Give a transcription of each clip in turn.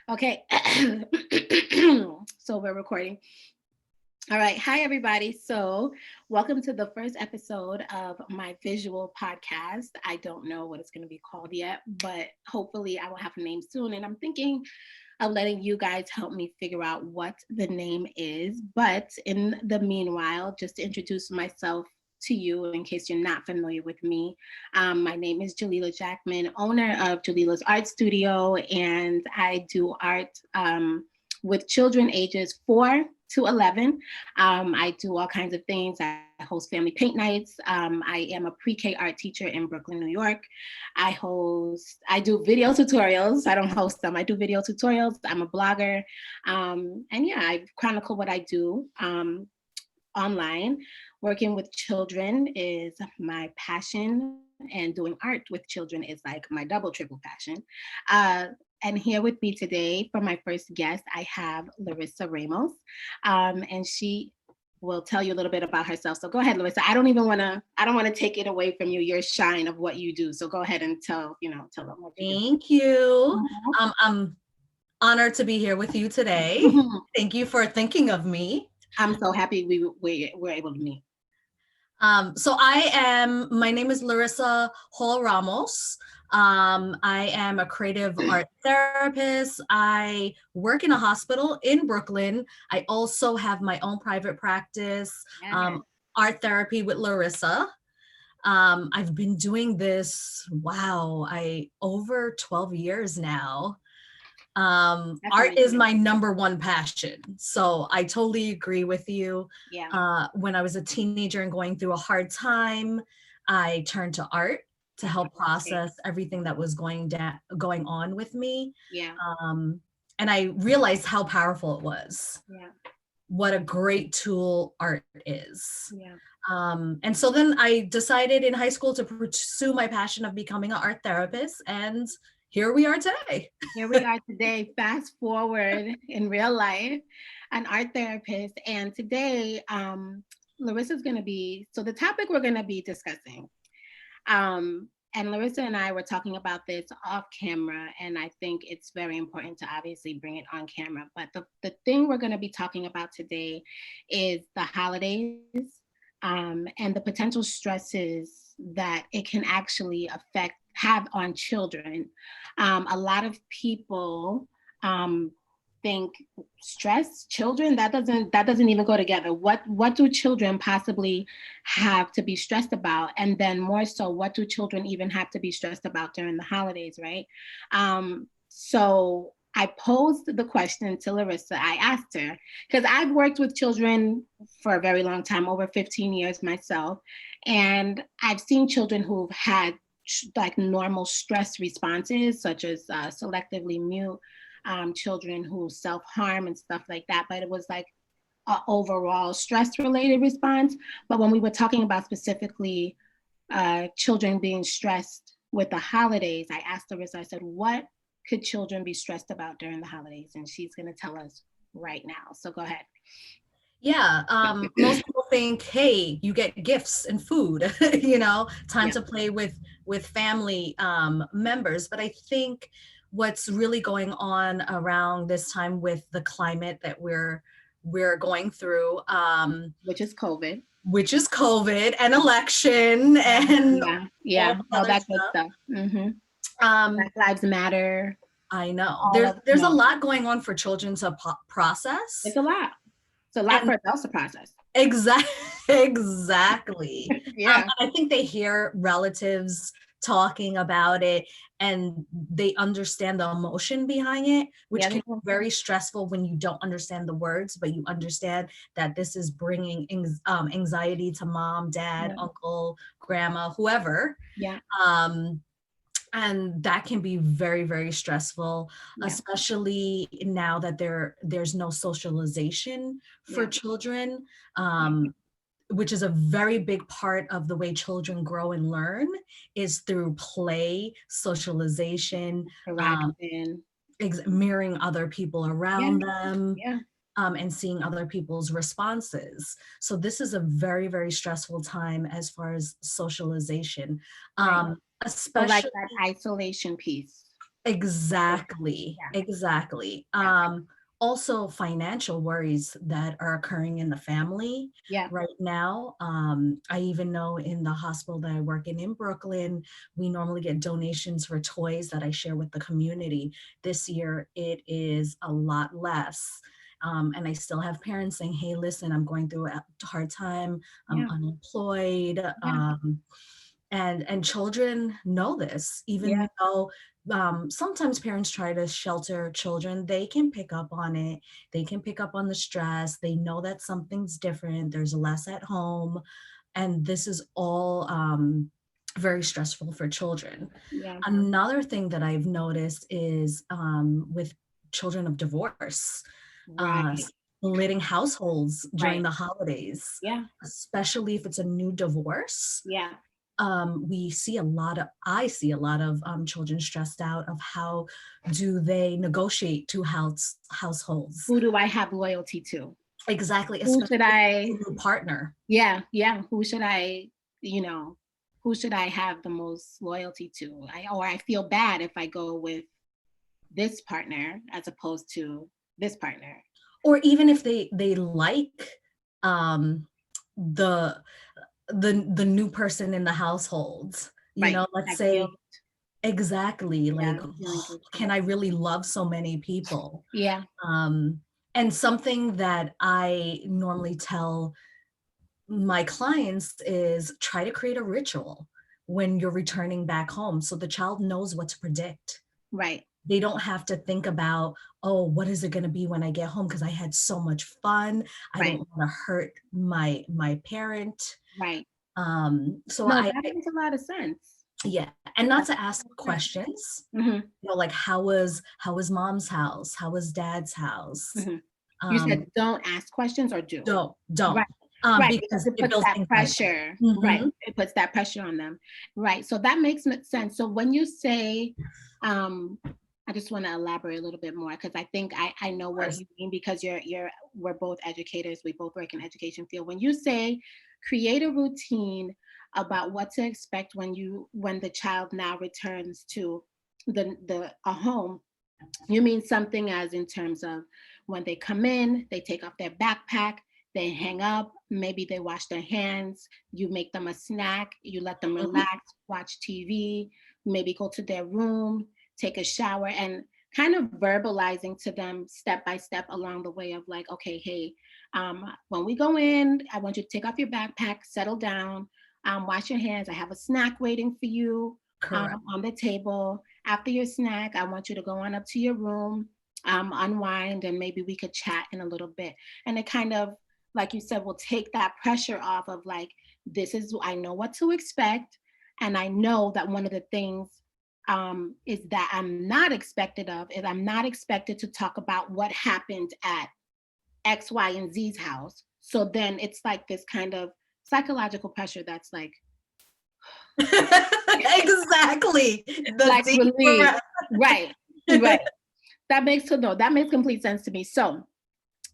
Okay, so we're recording. All right. Hi, everybody. So, welcome to the first episode of my visual podcast. I don't know what it's going to be called yet, but hopefully, I will have a name soon. And I'm thinking of letting you guys help me figure out what the name is. But in the meanwhile, just to introduce myself to you in case you're not familiar with me. My name is Jalila Jackman, owner of Jalila's Art Studio, and I do art with children ages 4 to 11. I do all kinds of things. I host family paint nights. I am a pre-K art teacher in Brooklyn, New York. I do video tutorials. I don't host them. I do video tutorials. I'm a blogger. And yeah, I chronicle what I do online. Working with children is my passion, and doing art with children is like my double, triple passion. Uh, and here with me today for my first guest, I have Larissa Ramos, and she will tell you a little bit about herself. So go ahead, Larissa. I don't want to take it away from you, your shine of what you do. So go ahead and tell them what you do. Thank you. I'm honored to be here with you today. Thank you for thinking of me. I'm so happy we were able to meet. My name is Larissa Ramos. I am a creative art therapist. I work in a hospital in Brooklyn. I also have my own private practice, art therapy with Larissa. I've been doing this, over 12 years now. Art is my number one passion. So I totally agree with you. Yeah. When I was a teenager and going through a hard time, I turned to art to help process everything that was going on with me. Yeah. And I realized how powerful it was. Yeah. What a great tool art is. Yeah. And so then I decided in high school to pursue my passion of becoming an art therapist, and here we are today. Fast forward in real life, an art therapist. And today, Larissa's going to be, so the topic we're going to be discussing, and Larissa and I were talking about this off camera, and I think it's very important to obviously bring it on camera. But the thing we're going to be talking about today is the holidays, and the potential stresses that it can actually have on children. A lot of people think stress, children, that doesn't even go together. What do children possibly have to be stressed about? And then more so, what do children even have to be stressed about during the holidays, right? So I posed the question to Larissa. I asked her, because I've worked with children for a very long time, over 15 years myself, and I've seen children who've had like normal stress responses, such as selectively mute, children who self-harm and stuff like that, but it was like an overall stress-related response. But when we were talking about specifically children being stressed with the holidays, I asked Larissa, I said, what could children be stressed about during the holidays? And she's going to tell us right now. So go ahead. Yeah, most people think, hey, you get gifts and food, time to play with family members. But I think what's really going on around this time with the climate that we're going through, which is COVID and election and all that good stuff. Mm-hmm. Black Lives Matter. I know there's a lot going on for children to process. It's a lot for adults to process. Exactly. Yeah. I think they hear relatives talking about it and they understand the emotion behind it, which can be very stressful when you don't understand the words, but you understand that this is bringing anxiety to mom, dad, uncle, grandma, whoever. Yeah. And that can be very, very stressful, especially now that there's no socialization for children, which is a very big part of the way children grow and learn is through play, socialization, mirroring other people around them. And seeing other people's responses. So this is a very, very stressful time as far as socialization. Especially like that isolation piece. Exactly, Yeah, exactly. yeah, Also financial worries that are occurring in the family yeah, right now. I even know in the hospital that I work in Brooklyn, we normally get donations for toys that I share with the community. This year, it is a lot less. And I still have parents saying, "Hey, listen, I'm going through a hard time. I'm yeah, unemployed." yeah, And children know this, even yeah, though sometimes parents try to shelter children. They can pick up on it. They can pick up on the stress. They know that something's different. There's less at home, and this is all very stressful for children. yeah. Another thing that I've noticed is with children of divorce, Right, splitting households during right. the holidays, Yeah, especially if it's a new divorce. yeah. I see a lot of children stressed out of how do they negotiate two households. Who do I have loyalty to? Exactly, Who especially should if it's I, a new partner. yeah, yeah. Who should I, you know, who should I have the most loyalty to? Or I feel bad if I go with this partner as opposed to this partner. Or even if they like um, the the new person in the household, Right. let's That guilt. say. Exactly, like, Yeah. Feeling can guilty. I really love so many people? Yeah. Um, and something that I normally tell my clients is try to create a ritual when you're returning back home so the child knows what to predict. Right. They don't have to think about, oh, what is it going to be when I get home because I had so much fun. I don't Right. want to hurt my parent. Right. So No, that makes a lot of sense. yeah, and not That to makes a ask lot of sense. questions, Mm-hmm. like how was mom's house? How was dad's house? Mm-hmm. You Um, said don't ask questions or do. don't, Right. Right, because because it it puts builds that anxiety. pressure. Right. Mhm. It puts that pressure on them. Right. So that makes sense. So when you say, um, I just want to elaborate a little bit more because I think I know Of what course. you mean because we're both educators. We both work in education field. When you say create a routine about what to expect when the child now returns to the a home, you mean something as in terms of when they come in, they take off their backpack, they hang up, maybe they wash their hands, you make them a snack, you let them Mhm. relax, watch TV, maybe go to their room, take a shower, and kind of verbalizing to them step by step along the way of like, okay, hey, when we go in, I want you to take off your backpack, settle down, wash your hands. I have a snack waiting for you Correct. on the table. After your snack, I want you to go on up to your room, unwind, and maybe we could chat in a little bit. And it kind of, like you said, will take that pressure off of like, I know what to expect. And I know that one of the things is that I'm not expected of is I'm not expected to talk about what happened at X, Y, and Z's house. So then it's like this kind of psychological pressure that's Exactly. The like deep relief. breath. Right. Right. That makes complete sense to me. So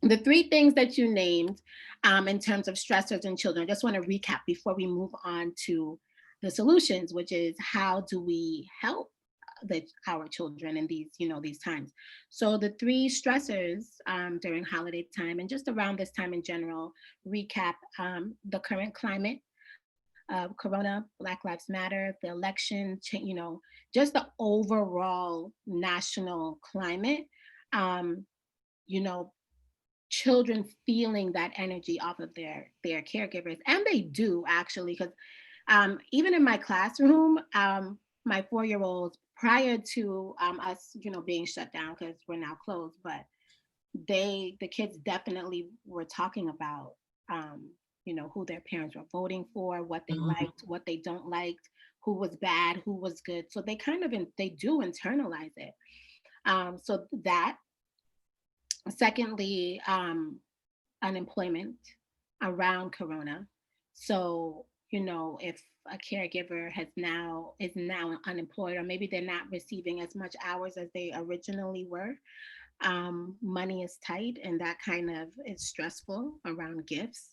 the three things that you named in terms of stressors in children, I just want to recap before we move on to the solutions, which is how do we help our children in these times. So the three stressors during holiday time and just around this time in general, recap the current climate of Corona, Black Lives Matter, the election, just the overall national climate. Um, you know, children feeling that energy off of their caregivers, and they do actually, because even in my classroom, my 4-year-olds, prior to us, being shut down because we're now closed, but the kids definitely were talking about who their parents were voting for, what they Mhm. liked, what they don't like, who was bad, who was good. So they kind of they do internalize it. So that. Secondly, unemployment around Corona. So, if a caregiver is now unemployed, or maybe they're not receiving as much hours as they originally were, money is tight, and that kind of is stressful around gifts.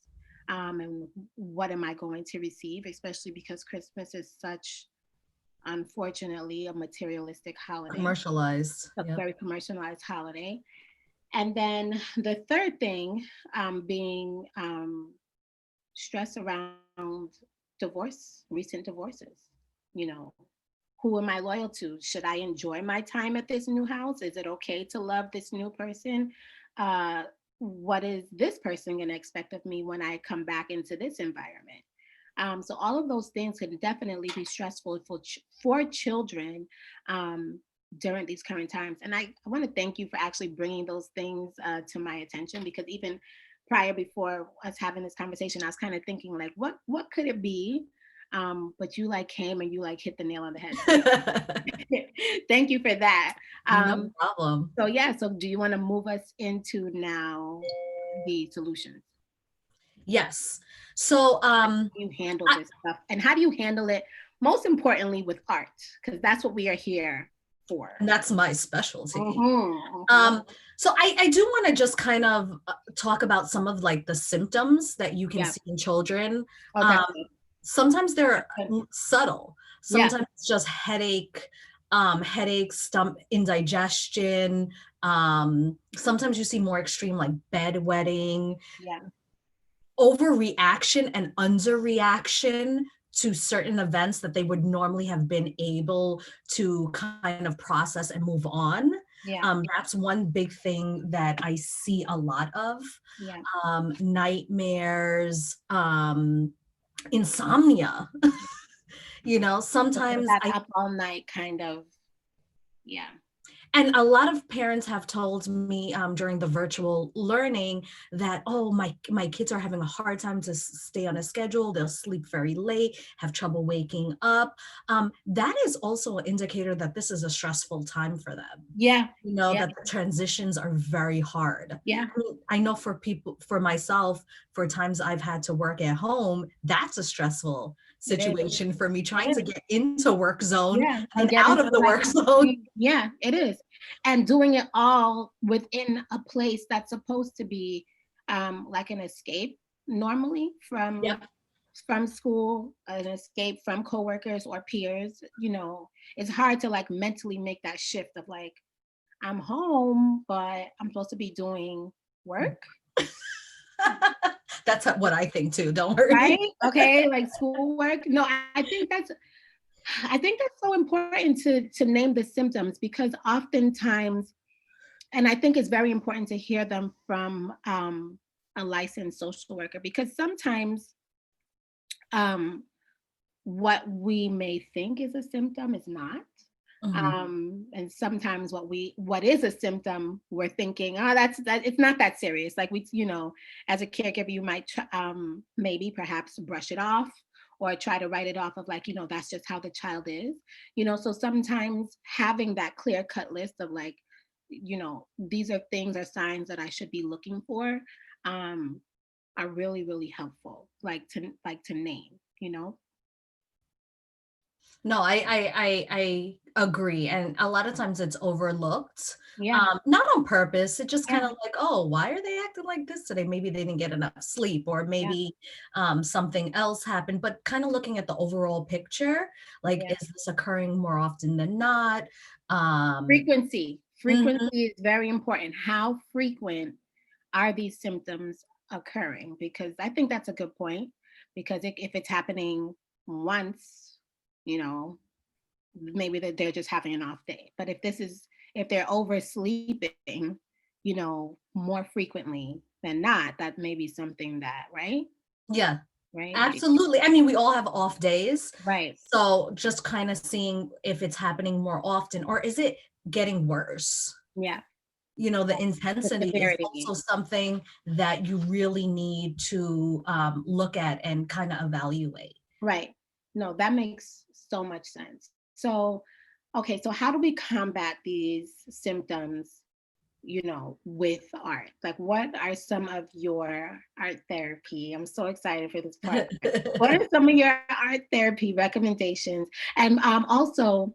And what am I going to receive, especially because Christmas is such unfortunately, a materialistic holiday, Commercialized. a Yep. very commercialized holiday. And then the third thing being stress around recent divorces. You know, who am I loyal to? Should I enjoy my time at this new house? Is it okay to love this new person? Uh, what is this person going to expect of me when I come back into this environment? So all of those things can definitely be stressful for children during these current times. And I want to thank you for actually bringing those things to my attention, because even prior, before us having this conversation, I was kind of thinking like, what could it be? But you like came and you like hit the nail on the head. So thank you for that. No problem. So yeah, so do you want to move us into now the solutions? Yes. So You handle this stuff, and how do you handle it, most importantly, with art, because that's what we are here for. and that's my specialty. Mm-hmm. So I do want to just kind of talk about some of like the symptoms that you can Yeah. see in children. Oh, that's good. Sometimes they're subtle. Yeah. Sometimes it's just headache, stomach indigestion. Sometimes you see more extreme like bedwetting, Yeah. overreaction and underreaction to certain events that they would normally have been able to kind of process and move on. Yeah. That's one big thing that I see a lot of. Yeah. Nightmares, insomnia. You know, So sometimes that up all night kind of. Yeah. and a lot of parents have told me during the virtual learning that, oh, my kids are having a hard time to stay on a schedule. They'll sleep very late, have trouble waking up. That is also an indicator that this is a stressful time for them. Yeah. You know, Yeah. that the transitions are very hard. Yeah. I mean, I know for myself, for times I've had to work at home, that's a stressful situation for me, trying to get into work zone and out of the work zone. Yeah, it is. And doing it all within a place that's supposed to be like an escape normally from school, an escape from coworkers or peers. You know, it's hard to like mentally make that shift of like, I'm home, but I'm supposed to be doing work. That's what I think too. Don't worry. Right? Okay, like schoolwork. No, I think that's so important to name the symptoms, because oftentimes, and I think it's very important to hear them from a licensed social worker, because sometimes um, what we may think is a symptom is not. And sometimes what is a symptom, we're thinking, oh, that it's not that serious. Like as a caregiver, you might maybe perhaps brush it off or try to write it off of like, that's just how the child is. So sometimes having that clear cut list of like, these are things or signs that I should be looking for are really, really helpful, like to name. No, I agree. And a lot of times it's overlooked. Yeah. Not on purpose. It just kind of like, oh, why are they acting like this today? Maybe they didn't get enough sleep, or maybe something else happened, but kind of looking at the overall picture, like, is this occurring more often than not? Frequency is very important. How frequent are these symptoms occurring? Because I think that's a good point, because if it's happening once, maybe that they're just having an off day. But if they're oversleeping, more frequently than not, that may be something that, right? Yeah, Right. absolutely. I mean, we all have off days. Right. So just kind of seeing if it's happening more often, or is it getting worse? Yeah. The intensity is also something that you really need to look at and kind of evaluate. Right. No, that makes so much sense. So, okay, so how do we combat these symptoms, with art? Like, what are some of your art therapy? I'm so excited for this part. What are some of your art therapy recommendations? And also,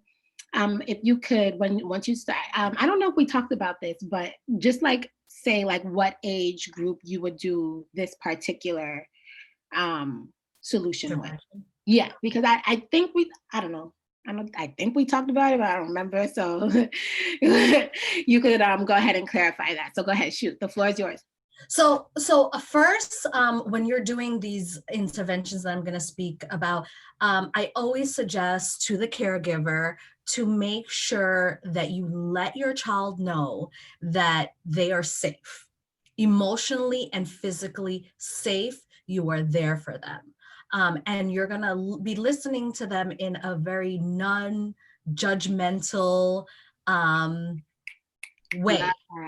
if you could, once you start, I don't know if we talked about this, but just like say like what age group you would do this particular solution with. Yeah, because I think I don't know. I think we talked about it, but I don't remember. So you could go ahead and clarify that. So go ahead, shoot. The floor is yours. So first, when you're doing these interventions that I'm going to speak about, I always suggest to the caregiver to make sure that you let your child know that they are safe, emotionally and physically safe. You are there for them. And you're going to be listening to them in a very non-judgmental way.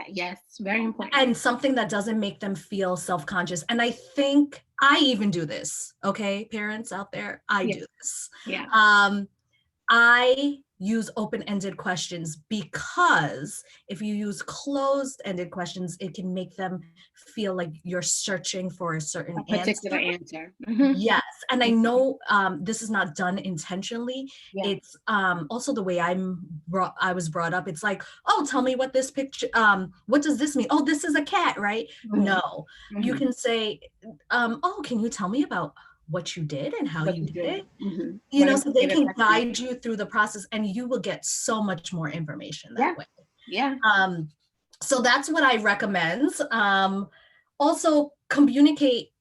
Yes, very important. And something that doesn't make them feel self-conscious. And I think I even do this. Okay, parents out there, I do this. Yeah. I use open-ended questions because if you use closed-ended questions, it can make them feel like you're searching for a certain particular answer. Yes. And I know this is not done intentionally. Yeah. It's also the way I was brought up. It's like, oh, tell me what this picture, what does this mean? Oh, this is a cat, right? No, you can say, oh, can you tell me about what you did and how you did it? You know, so they can guide you through the process and you will get so much more information that way. Yeah. So that's what I recommend. Also communicate,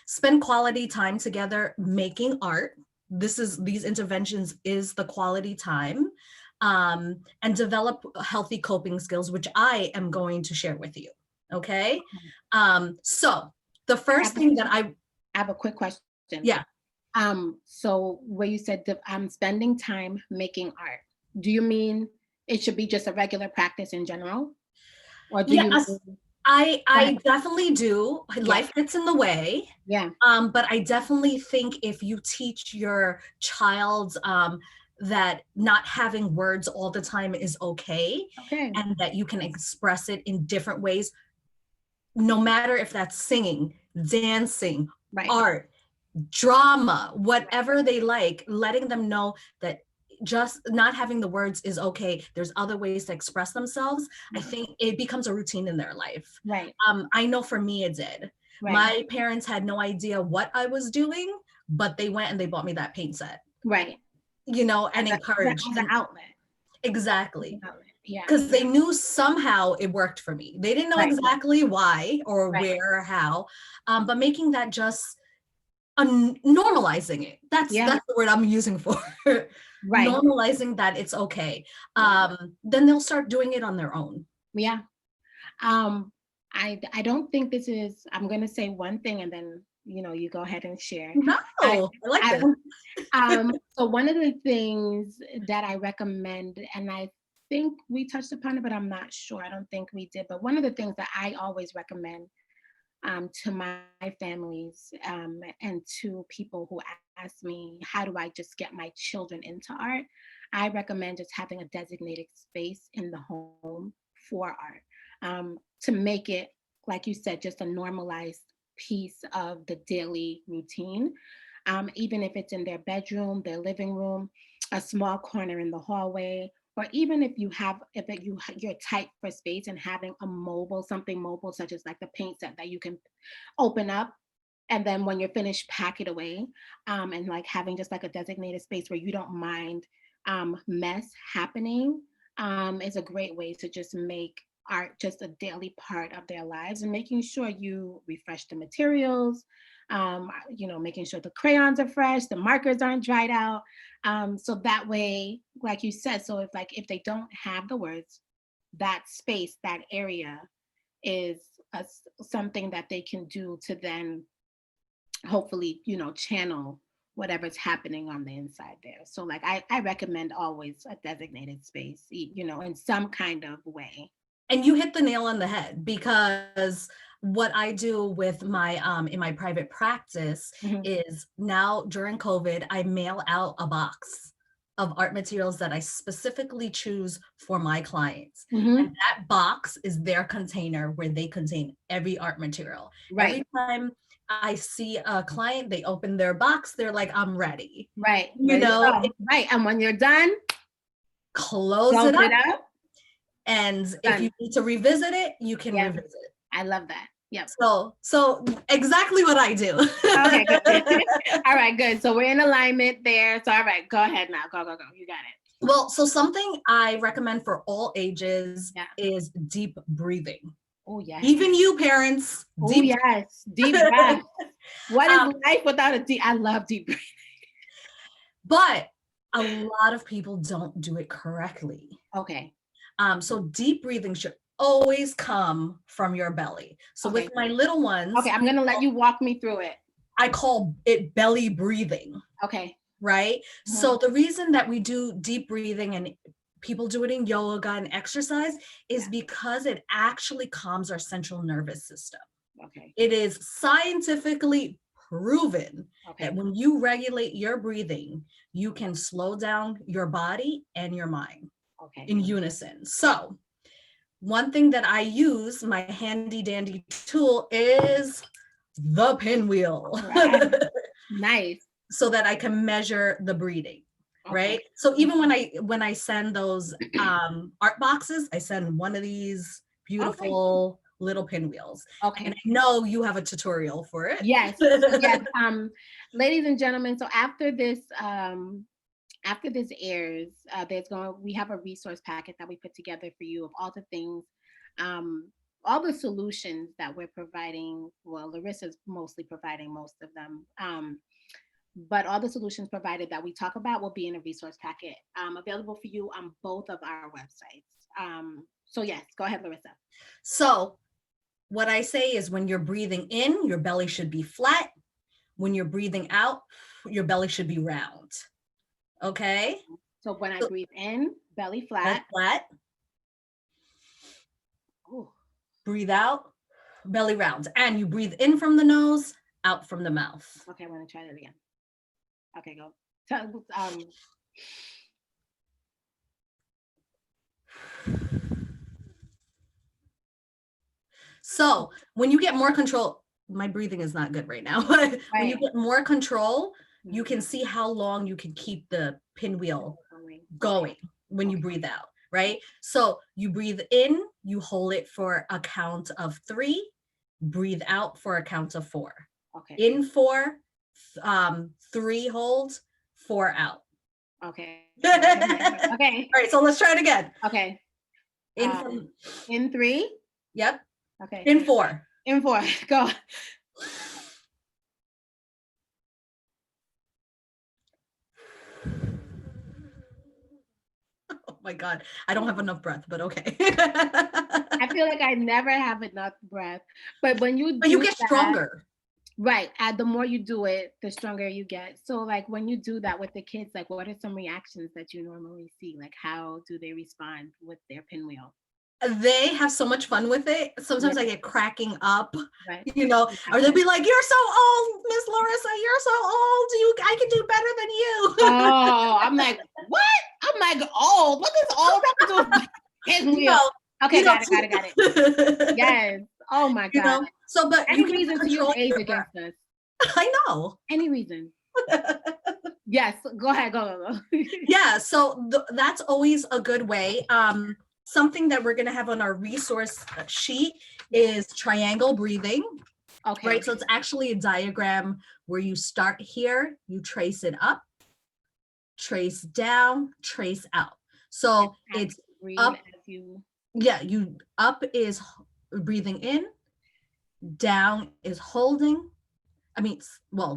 spend quality time together making art. These interventions is the quality time, and develop healthy coping skills, which I am going to share with you. Okay. So the first thing that I have a quick question. Yeah. So where you said that I'm spending time making art, do you mean it should be just a regular practice in general? Or do you I definitely do. Life gets in the way. Yeah. But I definitely think if you teach your child that not having words all the time is okay, and that you can express it in different ways, no matter if that's singing, dancing, art, drama, whatever they like, letting them know that just not having the words is okay. There's other ways to express themselves. I think it becomes a routine in their life. Right. I know for me it did. Right. My parents had no idea what I was doing, but they went and they bought me that paint set. Right. You know, and encouraged. As an outlet. Exactly. Yeah. Because they knew somehow it worked for me. They didn't know exactly why or where or how, but making that just normalizing it. That's the word I'm using for normalizing that it's okay. Then they'll start doing it on their own. Yeah. I don't think this is, I'm going to say one thing and then, you go ahead and share. No, I like this. So one of the things that I recommend, and I think we touched upon it, but I'm not sure. I don't think we did. But one of the things that I always recommend to my families and to people who ask me, how do I just get my children into art? I recommend just having a designated space in the home for art, to make it, like you said, just a normalized piece of the daily routine. Even if it's in their bedroom, their living room, a small corner in the hallway, or even if you're tight for space and having something mobile, such as like the paint set that you can open up, and then when you're finished, pack it away, and like having just like a designated space where you don't mind mess happening, is a great way to just make art just a daily part of their lives, and making sure you refresh the materials, making sure the crayons are fresh, the markers aren't dried out. So that way, like you said, so if they don't have the words, that space, that area is something that they can do to then hopefully, channel whatever's happening on the inside there. So like I recommend always a designated space, in some kind of way. And you hit the nail on the head, because what I do with my in my private practice is now during COVID, I mail out a box of art materials that I specifically choose for my clients. And that box is their container where they contain every art material. Every time I see a client, they open their box, they're like, I'm ready. Right. And when you're done, close it up. And if you need to revisit it, you can revisit it. I love that. Yep. So exactly what I do. Okay, good. All right, good. So we're in alignment there. So all right, go ahead now. Go. You got it. Well, so something I recommend for all ages Yeah. is deep breathing. Oh yes. Even you parents, Oh yes. Deep breath. What is Um, life without a deep? I love deep breathing. but a lot of people don't do it correctly. Okay. So deep breathing should always come from your belly. So Okay. with my little ones, Okay, I'm gonna let you walk me through it. I call it belly breathing. Okay. Right? Mm-hmm. So the reason that we do deep breathing and people do it in yoga and exercise is because it actually calms our central nervous system. Okay. It is scientifically proven that when you regulate your breathing, you can slow down your body and your mind in unison. So one thing that I use, my handy dandy tool, is the pinwheel. Right. Nice. So that I can measure the breathing. Right. So even when I send those art boxes, I send one of these beautiful little pinwheels. Okay. And I know you have a tutorial for it. Yes. Yes. Ladies and gentlemen, so after this airs, we have a resource packet that we put together for you of all the things, all the solutions that we're providing. Well, Larissa's mostly providing most of them. But all the solutions provided that we talk about will be in a resource packet available for you on both of our websites. So yes, go ahead, Larissa. So what I say is when you're breathing in, your belly should be flat. When you're breathing out, your belly should be round. Okay? So when I breathe in, belly flat. Flat. Ooh. Breathe out, belly round. And you breathe in from the nose, out from the mouth. Okay, I'm going to try that again. Okay, go. So when you get more control, my breathing is not good right now, but when you get more control, you can see how long you can keep the pinwheel going when you breathe out, right? So you breathe in, you hold it for a count of 3, breathe out for a count of 4. Okay. In 4, 3 hold, 4 out. Okay. Okay. All right, so let's try it again. Okay. In 3. Yep. Okay. In 4. In 4. Go. Oh my God. I don't have enough breath, but okay. I feel like I never have enough breath. But when you But you get stronger. Right. The more you do it, the stronger you get. So like when you do that with the kids, like what are some reactions that you normally see? Like how do they respond with their pinwheel? They have so much fun with it. Sometimes I get cracking up, you know, or they'll be like, "You're so old, Miss Larissa. You're so old. I can do better than you." Oh, I'm like, what? I'm like, old. What does old have to do with pinwheel? Okay, got it. Yes. Oh my God. You know, so but any reason to use age against us? I know. Any reason? Yes. Go ahead. Go. Yeah. So that's always a good way. Something that we're going to have on our resource sheet is triangle breathing. Okay. Right. So it's actually a diagram where you start here, you trace it up, trace down, trace out. So it's up. Yeah. Up is breathing in, down is holding.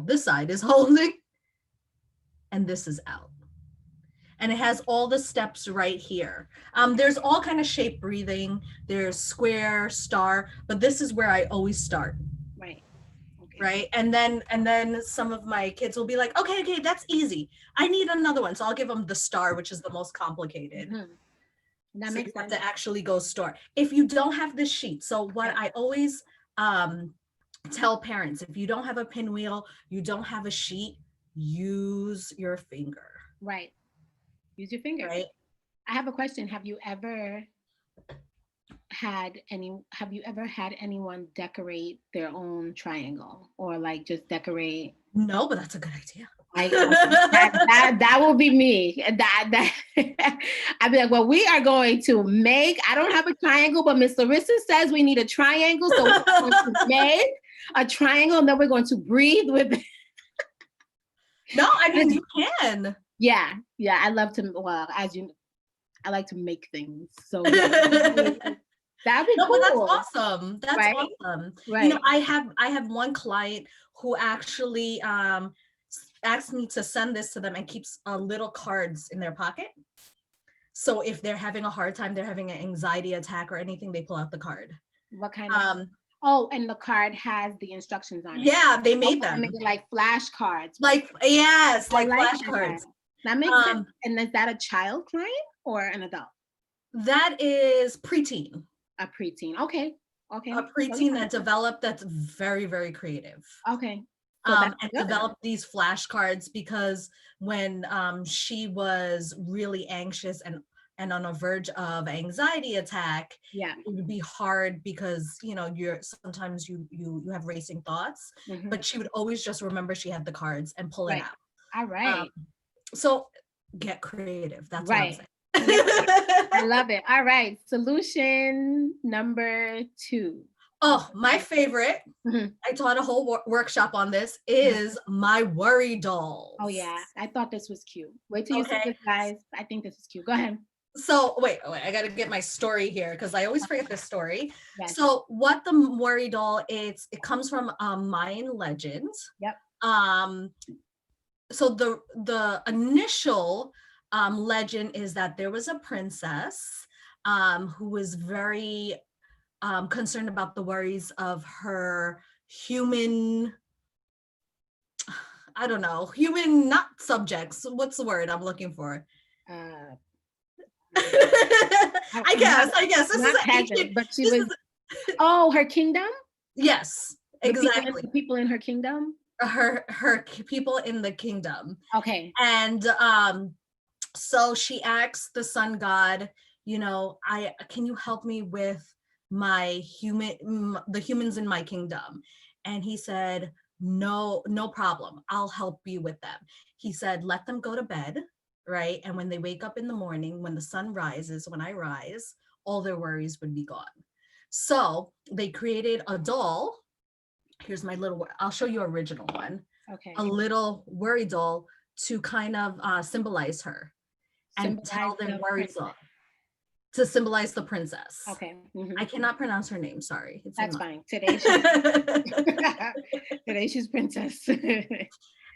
This side is holding, and this is out. And it has all the steps right here. There's all kind of shape breathing. There's square, star, but this is where I always start. Right. Okay. Right. And then some of my kids will be like, okay, that's easy. I need another one. So I'll give them the star, which is the most complicated. Mm-hmm. That makes sense. You have to actually go star. If you don't have this sheet, so what I always tell parents, if you don't have a pinwheel, you don't have a sheet, use your finger. Right. Use your finger. Right. I have a question. Have you ever had anyone decorate their own triangle or like just decorate? No, but that's a good idea. That will be me. That I'd be like, well, we are going to make. I don't have a triangle, but Miss Larissa says we need a triangle, so we're going to make a triangle, and then we're going to breathe with it. No, I mean you can. Yeah. I love to. Well, as you, I like to make things. So yeah, that'd be No, cool. but that's awesome. That's right? awesome. Right. You know, I have one client who actually asked me to send this to them and keeps little cards in their pocket. So if they're having a hard time, they're having an anxiety attack or anything, they pull out the card. What kind of? Oh, and the card has the instructions on it. Yeah, they made them. They made it like flashcards. Like, yes, like flashcards. That makes sense. And is that a child client or an adult? That is preteen. A preteen. Okay. A preteen that developed, that's very, very creative. Okay. So and developed these flashcards because when she was really anxious and on a verge of anxiety attack, it would be hard because, you know, sometimes you have racing thoughts, but she would always just remember she had the cards and pull it out. All right. So get creative. That's what I'm saying. I love it. All right. Solution number 2. Oh, my favorite. I taught a whole workshop on this is my worry dolls. Oh yeah. I thought this was cute. Wait till you see this, guys. I think this is cute. Go ahead. So wait, I got to get my story here because I always forget this story. Yes. So what the worry doll is, it comes from Mayan legends. Yep. So the initial legend is that there was a princess who was very concerned about the worries of her human, not subjects. What's the word I'm looking for? I guess this is ancient, but she was. Her kingdom. Yes, exactly. The people in her kingdom. Her people in the kingdom. Okay. And so she asks the sun god, you know, can you help me with the humans in my kingdom? And he said, no problem, I'll help you with them. He said, let them go to bed, right? And when they wake up in the morning, when the sun rises, when I rise, all their worries would be gone. So they created a doll. Here's my little, I'll show you original one. Okay. A little worry doll to kind of symbolize her and tell their worries off. To symbolize the princess. Okay. I cannot pronounce her name, sorry. That's fine. Today she's princess.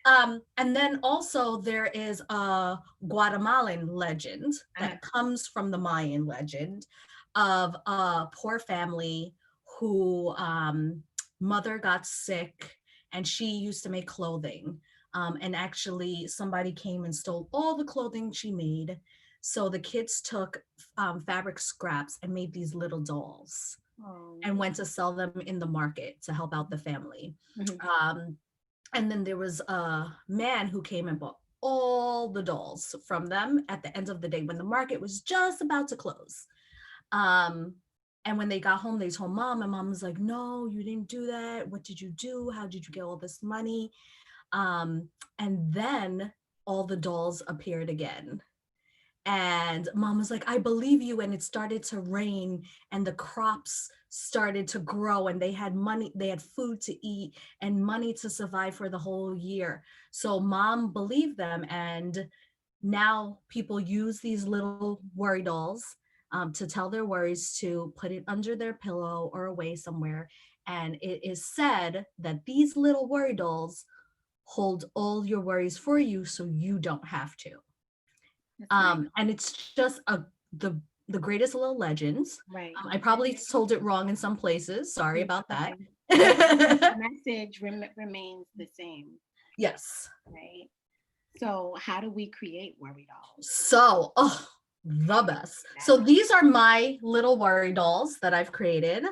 And then also there is a Guatemalan legend that comes from the Mayan legend of a poor family who mother got sick and she used to make clothing. And actually somebody came and stole all the clothing she made. So the kids took fabric scraps and made these little dolls and went to sell them in the market to help out the family. And then there was a man who came and bought all the dolls from them at the end of the day when the market was just about to close. And when they got home, they told mom, and mom was like, no, you didn't do that. What did you do? How did you get all this money? And then all the dolls appeared again. And mom was like, I believe you. And it started to rain and the crops started to grow and they had money, they had food to eat and money to survive for the whole year. So mom believed them. And now people use these little worry dolls to tell their worries, to put it under their pillow or away somewhere. And it is said that these little worry dolls hold all your worries for you so you don't have to. And it's just the greatest little legends. Right. I probably told it wrong in some places. Sorry about that. The message remains the same. Yes. Right. So how do we create worry dolls? So, the best. So these are my little worry dolls that I've created.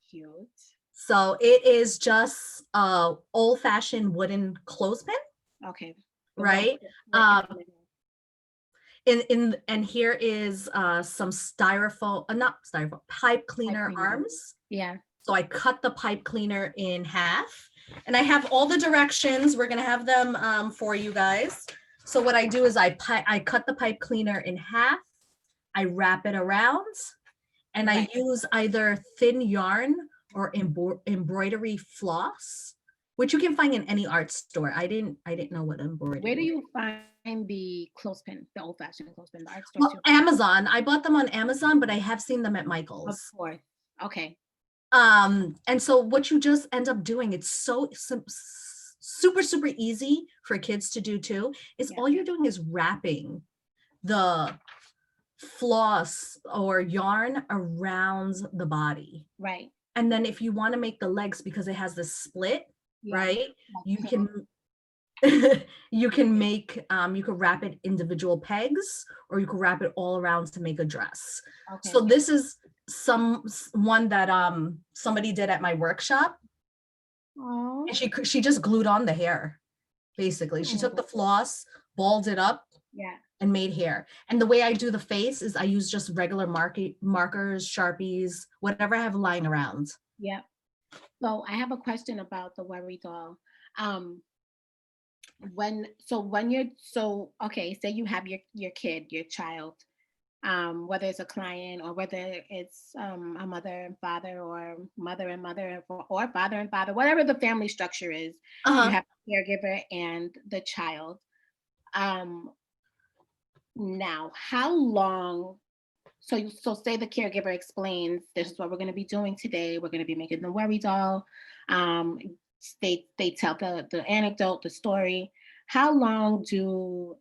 Cute. So it is just a old-fashioned wooden clothespin. Okay. Right. And here is some pipe cleaner arms. Yeah. So I cut the pipe cleaner in half And I have all the directions. We're gonna have them for you guys. So what I do is I cut the pipe cleaner in half. I wrap it around, and I use either thin yarn or embroidery floss, which you can find in any art store. I didn't know what embroidery. Where do you find the clothespin, the old-fashioned clothespin, the art store? Well, Amazon. I bought them on Amazon, but I have seen them at Michael's. Of course. Okay. And so what you just end up doing, it's so super, super easy for kids to do too, is all you're doing is wrapping the floss or yarn around the body. Right. And then if you want to make the legs, because it has this split, right? You can you can wrap it individual pegs, or you can wrap it all around to make a dress. Okay. So this is one that somebody did at my workshop. Aww. And she just glued on the hair, basically. She took the floss, balled it up, and made hair. And the way I do the face is I use just regular markers, Sharpies, whatever I have lying around. Yeah. So I have a question about the worry doll. Say you have your kid, your child, whether it's a client or whether it's a mother and father, or mother and mother, or father and father, whatever the family structure is, you have the caregiver and the child. Now, how long? So say the caregiver explains, this is what we're going to be doing today. We're going to be making the worry doll. They tell the anecdote, the story. How long do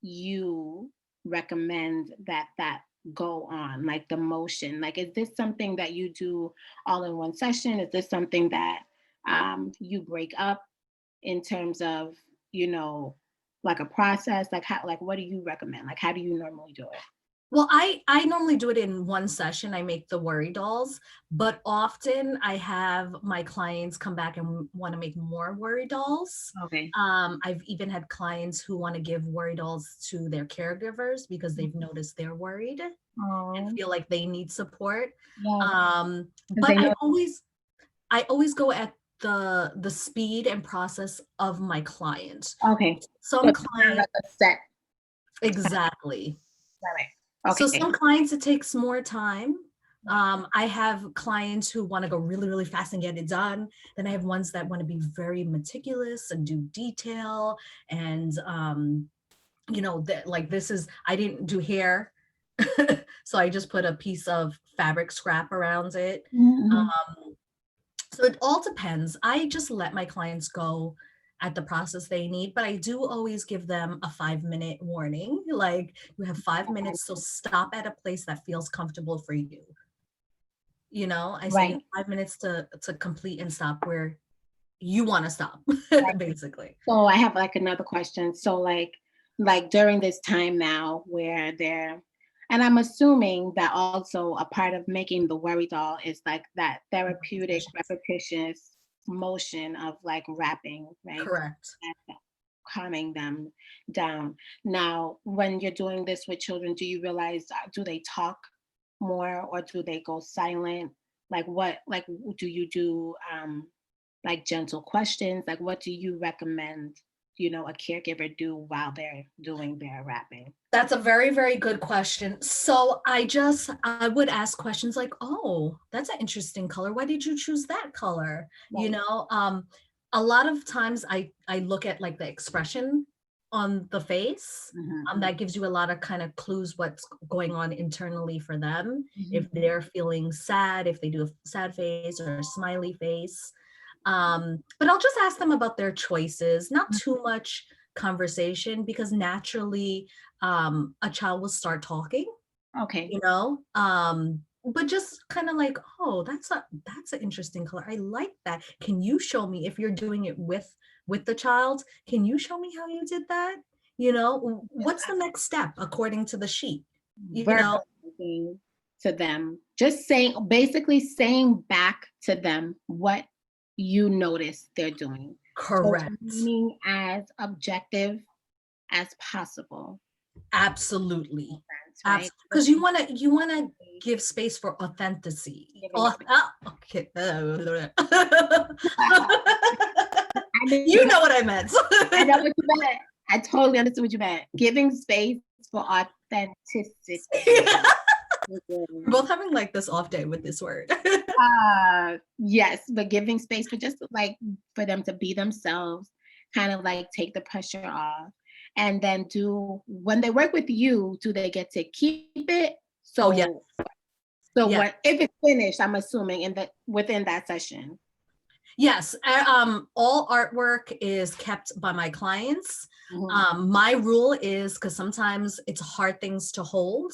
you recommend that go on, like the motion? Like, is this something that you do all in one session? Is this something that you break up in terms of, like a process? Like what do you recommend? Like, how do you normally do it? Well, I normally do it in one session. I make the worry dolls, but often I have my clients come back and want to make more worry dolls. Okay. I've even had clients who want to give worry dolls to their caregivers because they've noticed they're worried and feel like they need support. Yeah. But I always go at the speed and process of my client. Okay. Some clients like a set. Exactly. Right. Okay. So some clients, it takes more time. I have clients who want to go really, really fast and get it done. Then I have ones that want to be very meticulous and do detail. And, I didn't do hair. So I just put a piece of fabric scrap around it. Mm-hmm. So it all depends. I just let my clients go at the process they need, but I do always give them a 5-minute warning. Like, you have 5 minutes, so stop at a place that feels comfortable for you. I say 5 minutes to complete and stop where you want to stop, basically. So I have like another question. So like during this time now where and I'm assuming that also a part of making the worry doll is like that therapeutic, repetitious motion of like wrapping, right? Correct. Calming them down. Now, when you're doing this with children, do you realize, do they talk more or do they go silent? Like do you do like gentle questions? Like, what do you recommend, a caregiver do while they're doing their wrapping? That's a very, very good question. So I would ask questions like, oh, that's an interesting color. Why did you choose that color? Right. A lot of times I look at like the expression on the face. Mm-hmm. That gives you a lot of kind of clues what's going on internally for them. Mm-hmm. If they're feeling sad, if they do a sad face or a smiley face. But I'll just ask them about their choices, not too much conversation, because naturally a child will start talking. Okay. But just kind of like, oh, that's an interesting color. I like that. Can you show me, if you're doing it with the child, can you show me how you did that? What's the next step according to the sheet? To them, just basically saying back to them what you notice they're doing. Correct. So being as objective as possible. Absolutely. Right? Because you want to give space for authenticity. Okay. You know what I meant. I know what you meant. I totally understood what you meant. Giving space for authenticity. Yeah. We're both having like this off day with this word. Yes, but giving space for just like for them to be themselves, kind of like take the pressure off. And then when they work with you, do they get to keep it? So yeah. So if it's finished, I'm assuming within that session. Yes, all artwork is kept by my clients. Mm-hmm. My rule is, because sometimes it's hard things to hold.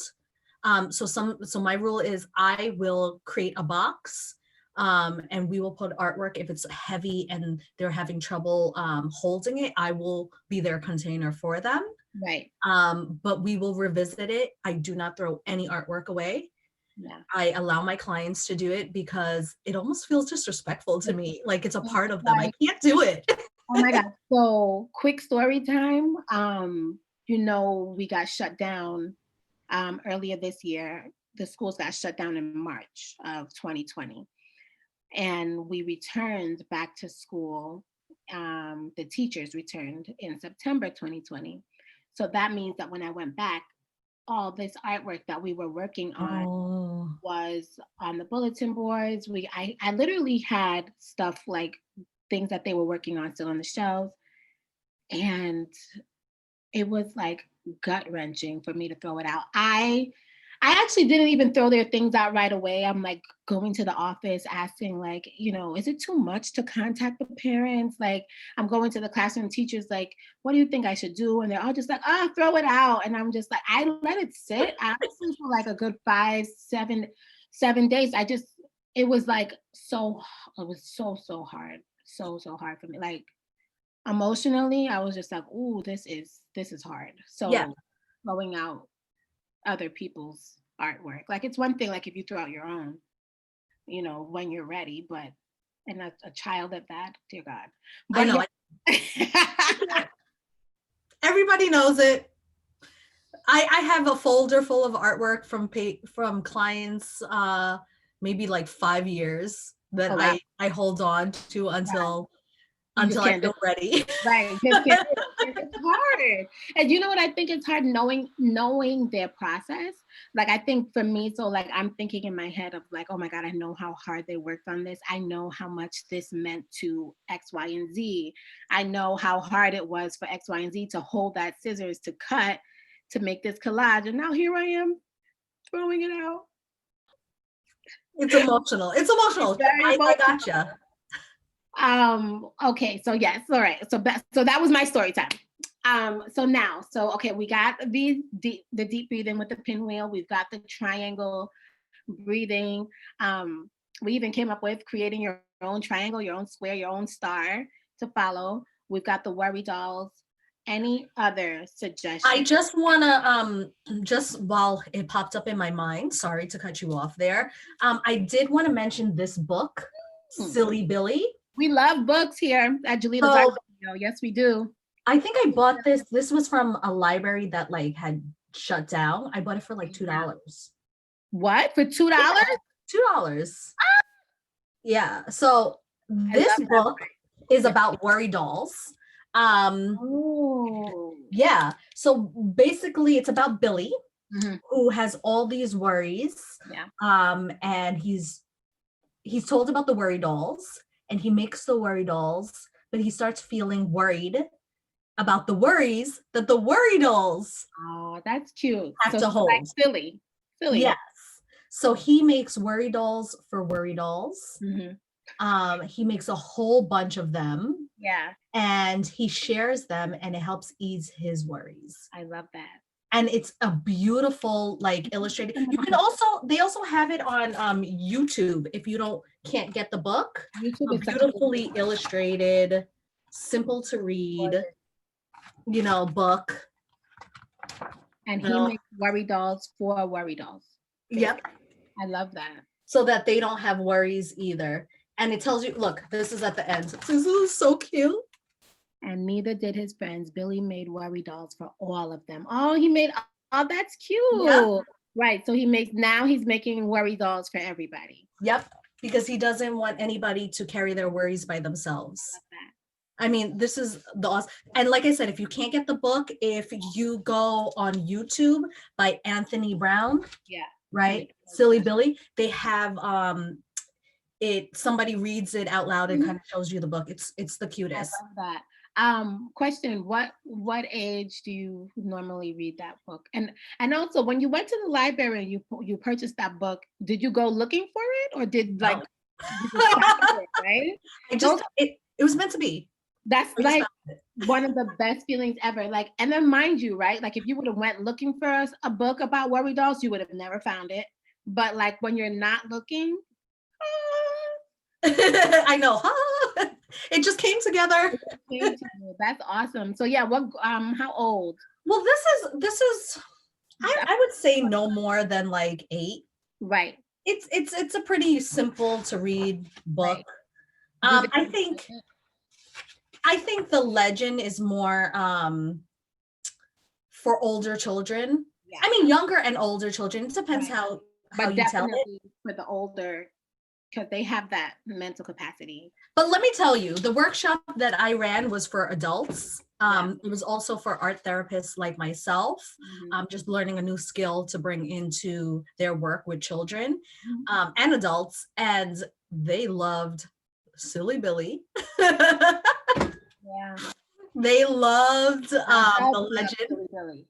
So my rule is I will create a box, and we will put artwork. If it's heavy and they're having trouble holding it, I will be their container for them. Right. But we will revisit it. I do not throw any artwork away. Yeah. I allow my clients to do it because it almost feels disrespectful to me. Like it's a part of them. I can't do it. Oh my God. So quick story time. We got shut down earlier this year. The schools got shut down in March of 2020. And we returned back to school. The teachers returned in September 2020. So that means that when I went back, all this artwork that we were working on was on the bulletin boards. I literally had stuff like things that they were working on still on the shelves. And it was like gut-wrenching for me to throw it out. I actually didn't even throw their things out right away. I'm like going to the office asking like, is it too much to contact the parents? Like I'm going to the classroom teachers like, what do you think I should do? And they're all just like, throw it out. And I'm just like, I let it sit honestly for like a good 7 days. It was like so hard. So hard for me. Like emotionally, I was just like, ooh, this is hard. So throwing out other people's artwork. Like it's one thing, like if you throw out your own, when you're ready, but and a child at that, dear God. But I know. Yeah. Everybody knows it. I have a folder full of artwork from clients, maybe like 5 years that I hold on to until I feel ready. Right. It's hard. And you know what I think it's hard knowing their process. Like I think for me, so like I'm thinking in my head of like, oh my God, I know how hard they worked on this. I know how much this meant to X, Y, and Z. I know how hard it was for X, Y, and Z to hold that scissors to cut to make this collage. And now here I am throwing it out. It's emotional. I gotcha. Okay, so yes, all right. So that was my story time. Okay, we got the deep breathing with the pinwheel. We've got the triangle breathing. We even came up with creating your own triangle, your own square, your own star to follow. We've got the worry dolls. Any other suggestions? I just want to, just while it popped up in my mind, sorry to cut you off there. I did want to mention this book, Silly Billy. We love books here at Julita's Art Studio. Yes, we do. I think I bought this. This was from a library that like had shut down. I bought it for like $2. What? For $2? $2. Yeah. So this book is about worry dolls. Yeah. So basically it's about Billy, who has all these worries. Yeah. And he's told about the worry dolls. And he makes the worry dolls, but he starts feeling worried about the worries that the worry dolls that's cute. have to hold. Like silly. Yes. So he makes worry dolls for worry dolls. He makes a whole bunch of them. Yeah. And he shares them and it helps ease his worries. I love that. And it's a beautiful, like illustrated. You can they also have it on YouTube if you can't get the book. YouTube is beautifully illustrated, simple to read, book. And he makes worry dolls for worry dolls. Yep. I love that. So that they don't have worries either. And it tells you, look, this is at the end. This is so cute. And neither did his friends. Billy made worry dolls for all of them. That's cute. Yep. Right. So he's making worry dolls for everybody. Yep. Because he doesn't want anybody to carry their worries by themselves. I mean, this is the awesome. And like I said, if you can't get the book, if you go on YouTube by Anthony Brown, Yeah. right? Silly Billy, they have it, somebody reads it out loud and kind of shows you the book. It's the I cutest. love that. Question, what age do you normally read that book? And also when you went to the library and you purchased that book, did you go looking for it, or did like No. you just found it, right? I just it was meant to be. That's like one of the best feelings ever. Like, and then mind you, right? Like if you would have went looking for a book about worry dolls, you would have never found it. But like when you're not looking, I know. It just came together. that's awesome. So yeah, what how old? Well, this is I would say no more than like 8. Right. It's a pretty simple to read book. Right. I think the legend is more for older children. Yeah. I mean, younger and older children. It depends how you tell it. For the older, because they have that mental capacity. But let me tell you, the workshop that I ran was for adults. It was also for art therapists like myself, just learning a new skill to bring into their work with children and adults. And they loved Silly Billy. Yeah. They loved the legend. Billy.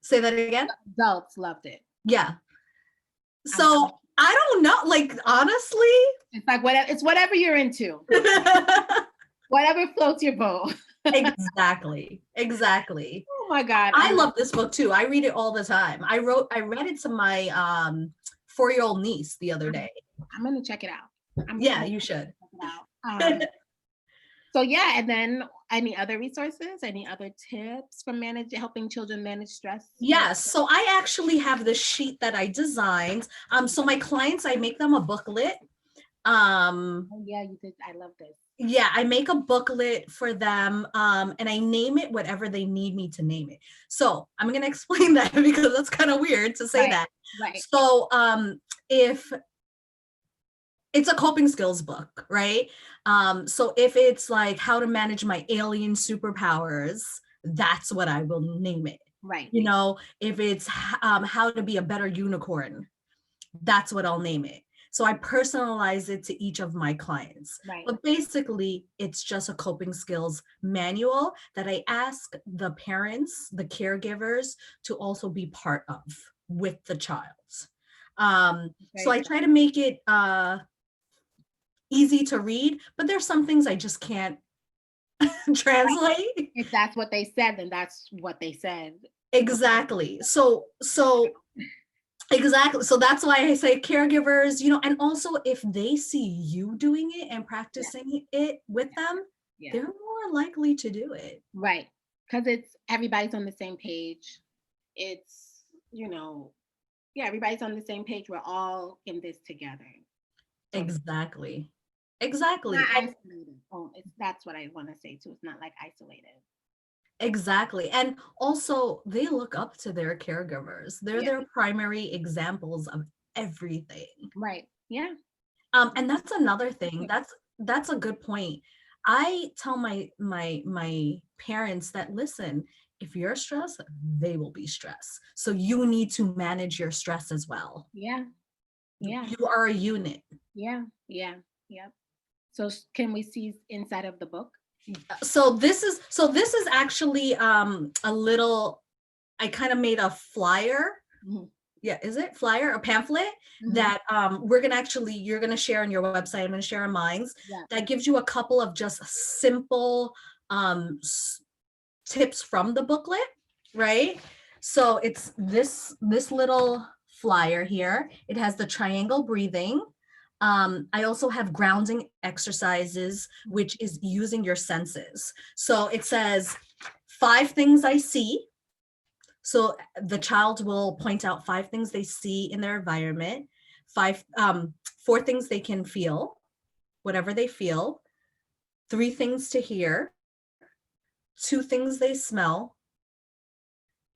Say that again? The adults loved it. Yeah. So I don't know, like, honestly. It's like whatever you're into. Whatever floats your boat. Exactly. Oh my God. I love this book too. I read it all the time. I read it to my 4-year-old niece the other day. I'm gonna check it out. Yeah, you should. Check it out. So yeah, and then any other resources, any other tips for helping children manage stress? Yes, so I actually have this sheet that I designed. So my clients, I make them a booklet. Oh yeah, you did. I love this. Yeah, I make a booklet for them, and I name it whatever they need me to name it. So I'm gonna explain that because that's kind of weird to say that. Right. So if it's a coping skills book, right? So if it's like how to manage my alien superpowers, that's what I will name it. Right. You know, if it's how to be a better unicorn, that's what I'll name it. So I personalize it to each of my clients. Right. But basically, it's just a coping skills manual that I ask the parents, the caregivers, to also be part of with the child. So I try to make it easy to read, but there's some things I just can't translate. If that's what they said, then that's what they said. Exactly. So exactly. So that's why I say caregivers, you know, and also if they see you doing it and practicing it with them, they're more likely to do it. Right. Because everybody's on the same page. It's, you know, everybody's on the same page. We're all in this together. Exactly. Not isolated. That's what I want to say too. It's not like isolated. Exactly. And also they look up to their caregivers. They're their primary examples of everything. Right. Yeah. And that's another thing. That's a good point. I tell my parents that, listen, if you're stressed, they will be stressed. So you need to manage your stress as well. Yeah. Yeah. You are a unit. Yeah. Yeah. Yep. So can we see inside of the book? So this is actually a little, I kind of made a flyer. Mm-hmm. Yeah, is it flyer, a pamphlet that you're gonna share on your website. I'm gonna share on mine. That gives you a couple of just simple tips from the booklet, right? So it's this little flyer here. It has the triangle breathing. I also have grounding exercises, which is using your senses. So it says 5 things I see. So the child will point out 5 things they see in their environment, 4 things they can feel, whatever they feel, 3 things to hear, 2 things they smell,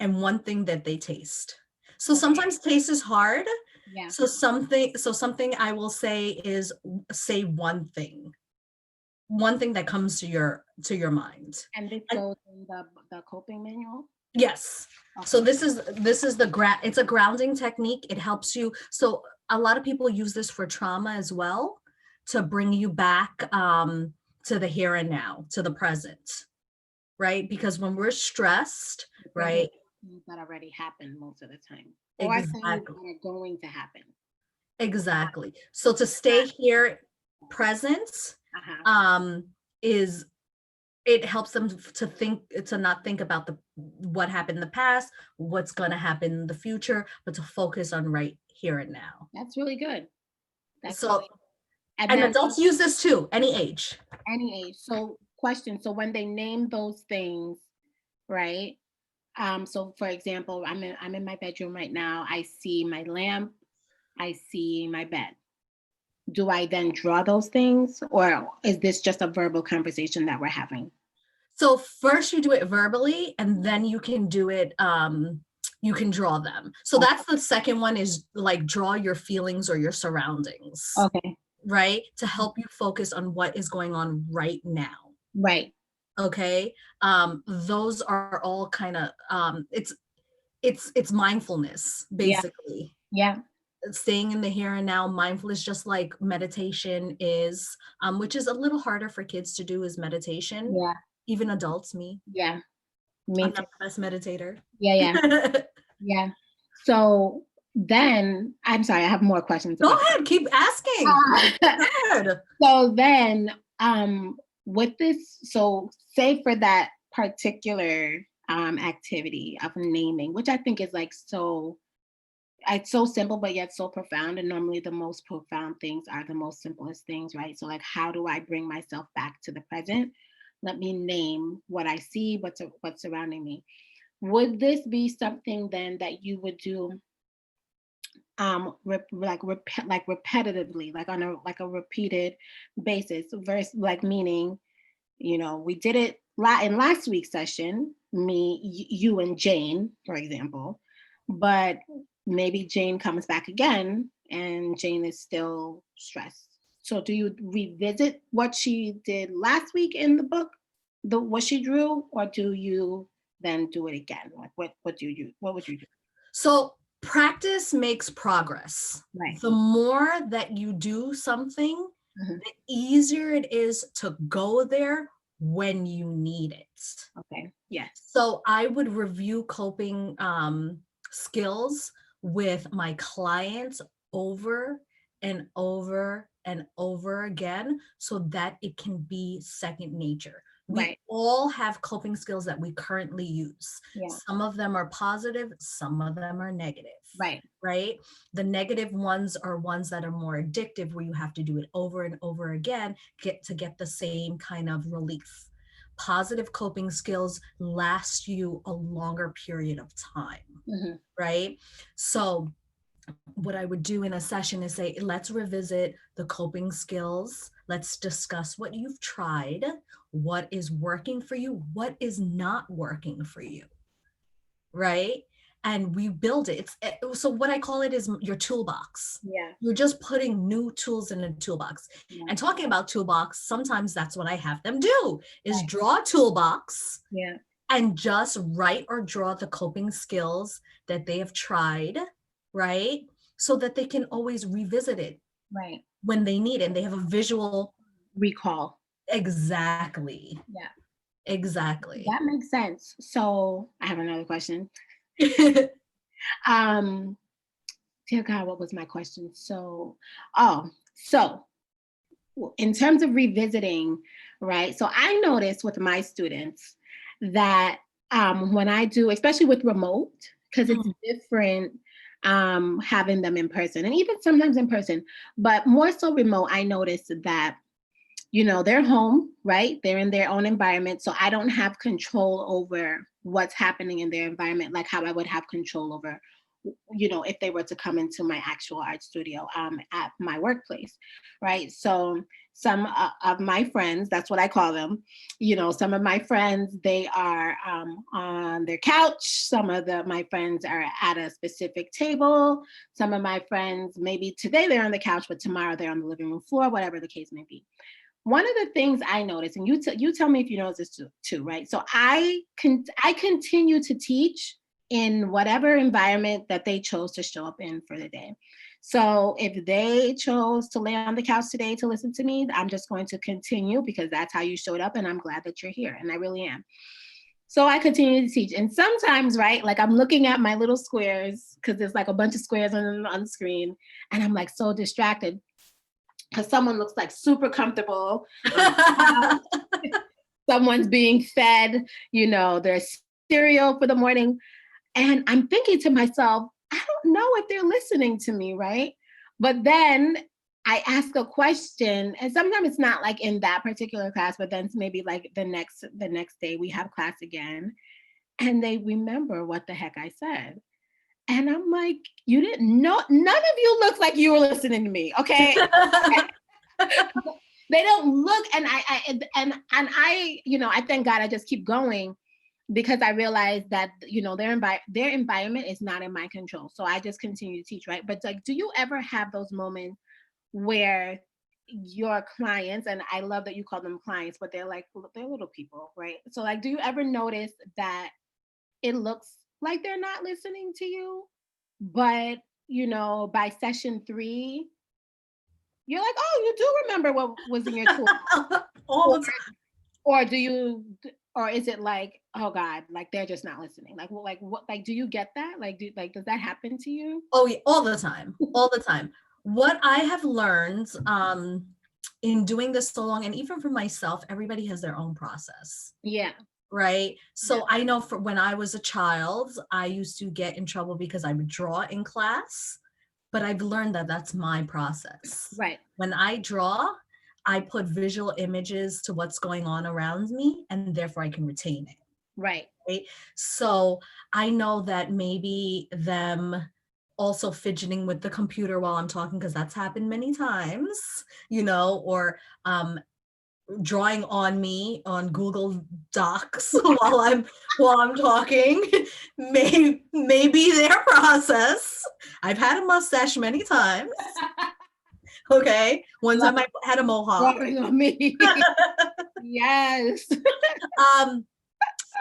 and 1 thing that they taste. So sometimes taste is hard. Yeah. So something I will say is say 1 thing. one thing that comes to your mind. And this And goes in the coping manual? yes. So Okay. this is it's a grounding technique. It helps you. So a lot of people use this for trauma as well, to bring you back to the here and now, to the present, right? Because when we're stressed, Thinking right? of things that already happened most of the time, or things that Exactly. are going to happen. Exactly. So to stay here present Uh-huh. um is it helps them to think, to not think about the what happened in the past, what's going to happen in the future, but to focus on right here and now. That's really good. That's So, really, and and then adults use this too, any age. any age. So question, so when they name those things, right? So for example, I'm in my bedroom right now. I see my lamp, I see my bed. Do I then draw those things, or is this just a verbal conversation that we're having? So first you do it verbally, and then you can do it you can draw them. So Oh, that's the second one, is like draw your feelings or your surroundings, okay. right? To help you focus on what is going on right now. Right. Okay. Those are all kind of it's mindfulness, Yeah. basically. Yeah. Staying in the here and now. Mindfulness, just like meditation is, which is a little harder for kids to do, is meditation. Yeah. Even adults, me, Yeah. I'm Me too. not the best meditator. Yeah. Yeah. Yeah. So then, I'm sorry, I have more questions Go about ahead, keep asking. that. Good. So then, with this, so say for that particular activity of naming, which I think is like so, it's so simple but yet so profound. And normally the most profound things are the most simplest things, right? So like, how do I bring myself back to the present? Let me name what I see, what's surrounding me. Would this be something then that you would do like repetitively, like on a repeated basis, versus like meaning, we did it in last week's session, you and Jane, for example, but maybe Jane comes back again and Jane is still stressed. So do you revisit what she did last week in the book, what she drew, or do you then do it again? Like what would you do? So practice makes progress. Right. The more that you do something, Mhm. the easier it is to go there when you need it. Okay. Yes. So I would review coping skills with my clients over and over and over again, so that it can be second nature. We Right. all have coping skills that we currently use. Yeah. Some of them are positive, some of them are negative, Right. right? The negative ones are ones that are more addictive, where you have to do it over and over again to get the same kind of relief. Positive coping skills last you a longer period of time, Hmm. right? So what I would do in a session is say, let's revisit the coping skills. Let's discuss what you've tried, what is working for you, what is not working for you, right? And we build it. So what I call it is your toolbox. Yeah. You're just putting new tools in a toolbox. Yeah. And talking about toolbox, sometimes that's what I have them do, is Right. draw a toolbox Yeah. and just write or draw the coping skills that they have tried, right? So that they can always revisit it Right. when they need it, and they have a visual. Recall. Exactly. Yeah. Exactly. That makes sense. So I have another question. Um, Dear God, what was my question? So in terms of revisiting, right? So I noticed with my students that when I do, especially with remote, because it's Mm, different having them in person and even sometimes in person, but more so remote, I noticed that they're home, right? They're in their own environment. So I don't have control over what's happening in their environment, like how I would have control over, if they were to come into my actual art studio at my workplace, right? So some of my friends, that's what I call them, some of my friends, they are on their couch. Some of my friends are at a specific table. Some of my friends, maybe today they're on the couch, but tomorrow they're on the living room floor, whatever the case may be. one of the things I noticed, and you tell me if you notice this too, right? So I continue to teach in whatever environment that they chose to show up in for the day. So if they chose to lay on the couch today to listen to me, I'm just going to continue because that's how you showed up, and I'm glad that you're here, and I really am. So I continue to teach. And sometimes, right, like I'm looking at my little squares because there's like a bunch of squares on the screen, and I'm like so distracted because someone looks like super comfortable. Someone's being fed, their cereal for the morning. And I'm thinking to myself, I don't know if they're listening to me, right? But then I ask a question, and sometimes it's not like in that particular class, but then maybe like the next day we have class again, and they remember what the heck I said. And I'm like, you didn't know, none of you look like you were listening to me, okay? They don't look, and I thank God I just keep going because I realize that their environment is not in my control. So I just continue to teach, right? But like, do you ever have those moments where your clients, and I love that you call them clients, but they're little people, right? So like, do you ever notice that it looks like they're not listening to you, but by session 3, you're like, oh, you do remember what was in your tool. All the time. Or do you, or is it like, oh God, like they're just not listening? Like, well, like what, like, do you get that? Like, does that happen to you? Oh, yeah, all the time, all the time. What I have learned in doing this so long, and even for myself, everybody has their own process. Yeah. Right. So Yeah. I know for when I was a child, I used to get in trouble because I would draw in class, but I've learned that that's my process. Right. When I draw, I put visual images to what's going on around me, and therefore I can retain it. Right. Right. So I know that maybe them also fidgeting with the computer while I'm talking, because that's happened many times, or drawing on me on Google Docs while I'm talking may be their process. I've had a mustache many times. Okay. One time I had a mohawk. On me. Yes.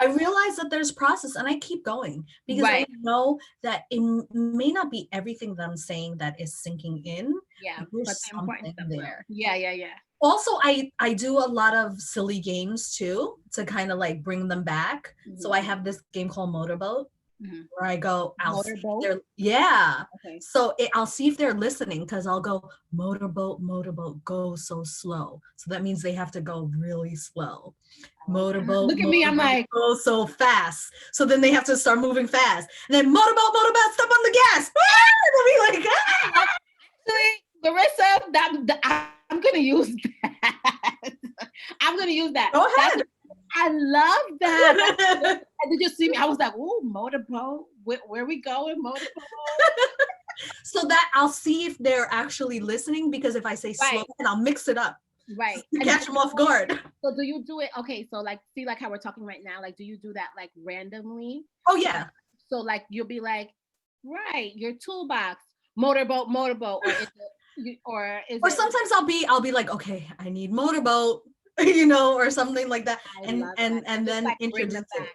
I realize that there's process, and I keep going because Right. I know that it may not be everything that I'm saying that is sinking in. Yeah. But there's But the important something stuff. there. Yeah. Yeah. Yeah. Also, I do a lot of silly games too to kind of like bring them back. So I have this game called Motorboat where I go, Motorboat? yeah. Okay. So I'll see if they're listening, because I'll go, motorboat, go so slow. So that means they have to go really slow. Motorboat, Look at me, I'm like, go so fast. So then they have to start moving fast. And then motorboat, step on the gas. They'll be like, ah! Actually, Larissa, I'm gonna use that. I'm gonna use that. Go ahead. I love that. Did you see me? I was like, "Ooh, motorboat. Where we going, motorboat?" So that I'll see if they're actually listening, because if I say slow, and I'll mix it up. Right. To catch them off guard. So do you do it? Okay, so like, see, like how we're talking right now. Like, do you do that like randomly? Oh yeah. So like, you'll be like, right, your toolbox, motorboat, or sometimes I'll be like, okay, I need motorboat, or something like that, and then like introduce it.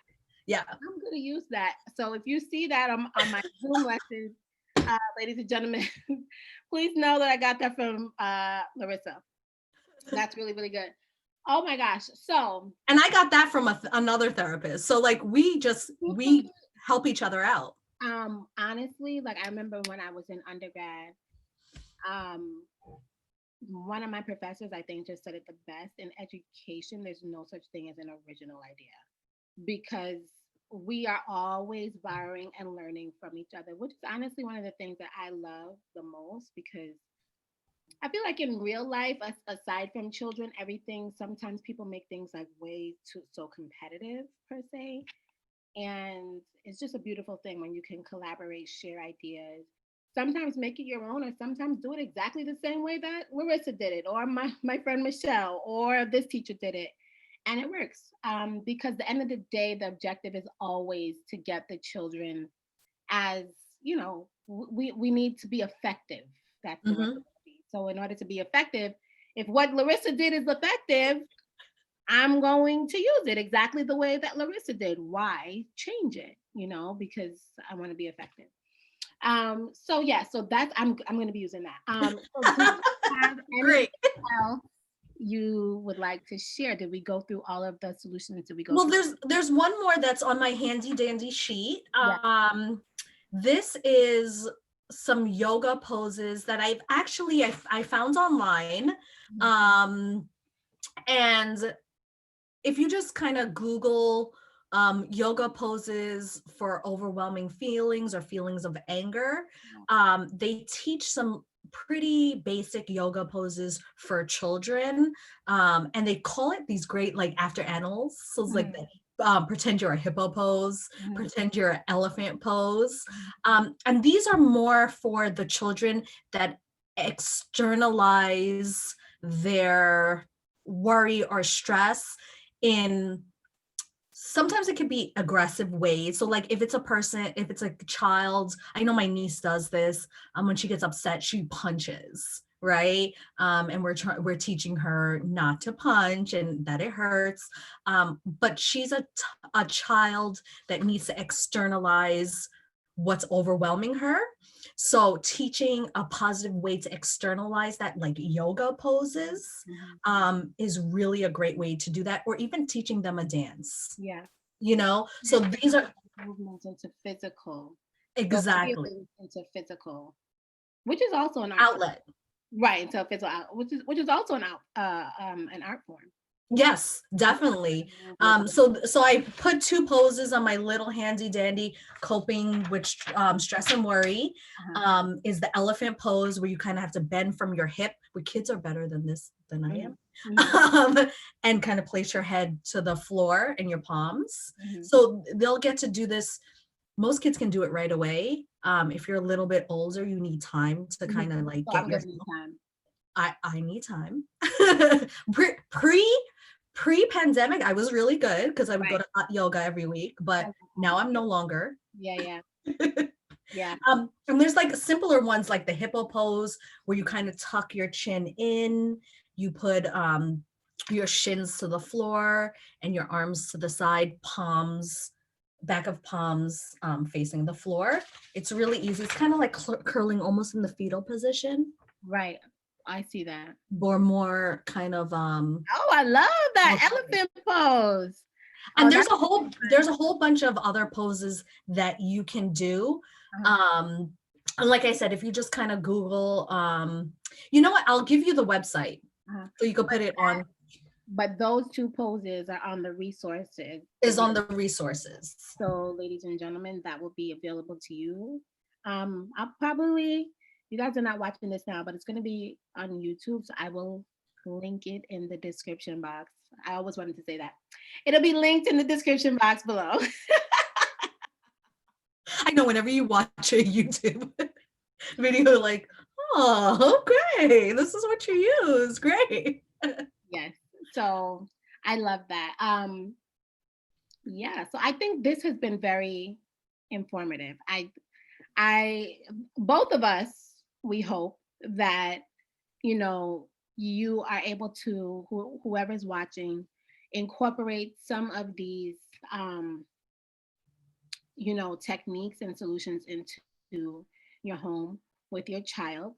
Yeah, I'm gonna use that. So if you see that on my Zoom lessons, ladies and gentlemen, please know that I got that from Larissa. That's really, really good. Oh my gosh. So, and I got that from another therapist. So like we help each other out. Honestly, like I remember when I was in undergrad, one of my professors, I think, just said it the best: in education, there's no such thing as an original idea, because we are always borrowing and learning from each other, which is honestly one of the things that I love the most, because I feel like in real life, aside from children, everything, sometimes people make things like way too so competitive per se. And it's just a beautiful thing when you can collaborate, share ideas, sometimes make it your own, or sometimes do it exactly the same way that Larissa did it, or my friend Michelle, or this teacher did it. And it works, because at the end of the day, the objective is always to get the children, as we need to be effective. That's the word. So in order to be effective, if what Larissa did is effective, I'm going to use it exactly the way that Larissa did. Why change it? Because I want to be effective. So yeah, so that's I'm going to be using that. So do you have anything Great. else you would like to share? Did we go through all of the solutions? Did we go Well, through? there's one more that's on my handy dandy sheet. Yeah. This is some yoga poses that I found online. Um, and if you just kind of Google yoga poses for overwhelming feelings or feelings of anger, they teach some pretty basic yoga poses for children, and they call it these great like after animals. So it's like pretend you're a hippo pose, pretend you're an elephant pose, and these are more for the children that externalize their worry or stress in, sometimes it could be aggressive ways. So like if it's a child, I know my niece does this. When she gets upset, she punches, right? And we're teaching her not to punch and that it hurts. But she's a child that needs to externalize what's overwhelming her. So teaching a positive way to externalize that, like yoga poses, is really a great way to do that, or even teaching them a dance. Yeah. So these are movements into physical. exactly Into physical, which is also an art outlet. Right, into a physical out, which is also an art form. Yes, definitely. So I put two poses on my little handy dandy coping with stress and worry. Is the elephant pose, where you kind of have to bend from your hip, where kids are better than I am. And kind of place your head to the floor and your palms. So they'll get to do this. Most kids can do it right away. If you're a little bit older, you need time to kind of like get your time. I need time. Pre-pandemic, I was really good because I would go to hot yoga every week, but now I'm no longer. Yeah. And there's like simpler ones like the hippo pose, where you kind of tuck your chin in, you put your shins to the floor and your arms to the side, back of palms facing the floor. It's really easy. It's kind of like curling almost in the fetal position. Right. I see that. Or more kind of oh, I love that elephant pose. And there's a whole bunch of other poses that you can do. And like I said, if you just kind of Google, you know what, I'll give you the website so you can put it on. But those two poses are on the resources. Is on the resources. So ladies and gentlemen, that will be available to you. You guys are not watching this now, but it's going to be on YouTube. So I will link it in the description box. I always wanted to say that. It'll be linked in the description box below. I know whenever you watch a YouTube video, like, oh, okay, this is what you use. Great. Yes. So I love that. Yeah. So I think this has been very informative. Both of us, we hope that, you are able to, whoever's watching, incorporate some of these, techniques and solutions into your home with your child.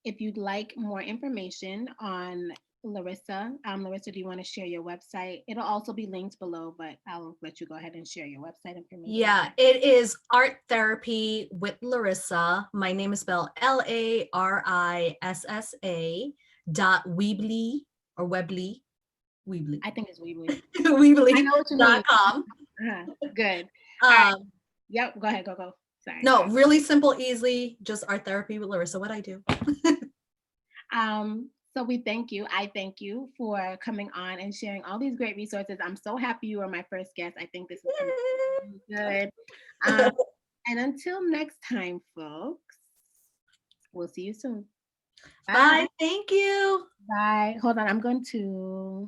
If you'd like more information on Larissa, do you want to share your website? It'll also be linked below, but I'll let you go ahead and share your website information. Yeah, it is Art Therapy with Larissa. My name is spelled LARISSA.weebly or Weebly. I think it's Weebly. Weebly.com. Good. Right. Yep. Go ahead. Go. Sorry. No, really simple, easily. Just Art Therapy with Larissa. What I do. So we thank you. I thank you for coming on and sharing all these great resources. I'm so happy you were my first guest. I think this is really good. And until next time, folks, we'll see you soon. Bye. Thank you. Bye. Hold on. I'm going to